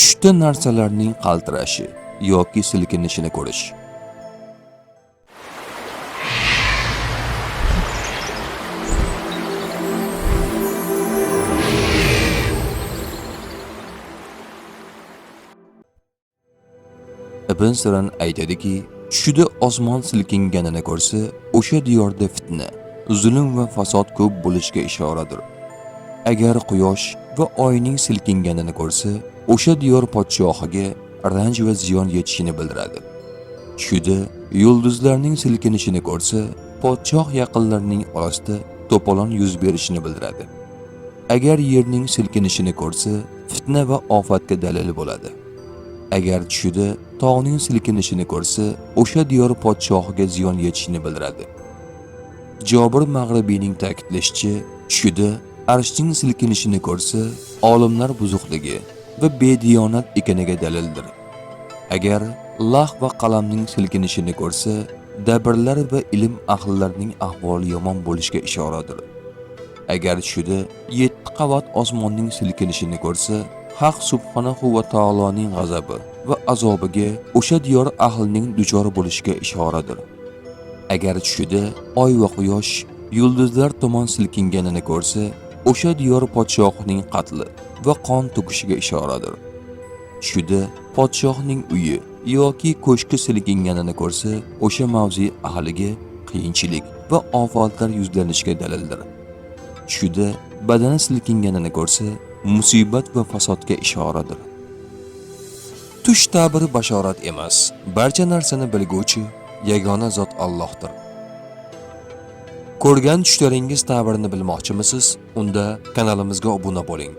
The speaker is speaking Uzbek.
tushda narsalarning qaltirashi yoki silkinishini ko'rish. Ibn Sirin aytadiki, tushida osmon silkinganini ko'rsa, o'sha diyorda fitna, zulm va fasod ko'p bo'lishiga ishoradir. Agar quyosh va oyning silkinganini ko'rsa, o'sha diyor podshohiga ranj va ziyon yetishini bildiradi. Tushida yulduzlarning silkinishini ko'rsa, podshoh yaqinlarining orasida to'polon yuz berishini bildiradi. Agar yerning silkinishini ko'rsa, fitna va ofatga dalil bo'ladi. Agar tushida tog'ning silkinishini ko'rsa, o'sha diyor podshohiga ziyon yetishini bildiradi. Jobir Mag'ribiyning ta'kidlashicha, tushida arshning silkinishini ko'rsa, olimlar buzuqligi va bediyonat ekaniga dalildir. Agar lah va qalamning silkinishini ko'rsa, dabrlar va ilm ahllarining ahvoli yomon bo'lishiga ishoradir. Agar tushida 7 qavat osmonning silkinishini ko'rsa, Haq subhanahu va taoloning g'azabi va azobiga o'sha diyor ahlining duchor bo'lishiga ishoradir. Agar tushida oy va quyosh yulduzlar tomon silkinganini ko'rsa, o'sha diyor podshohining qatli va qon to'kishiga ishoradir. Tushida podshohning uyi yoki ko'shki silkinganini ko'rsa, o'sha mavzi ahliga qiyinchilik va ofatlar yuzlanishiga dalildir. Tushida badani silkinganini ko'rsa, musibat va fasodga ishoradir. Tush ta'biri bashorat emas, barcha narsani bilguvchi yagona zot Allohdir. Ko'rgan tushlaringiz ta'birini bilmoqchimisiz? Unda kanalimizga obuna bo'ling.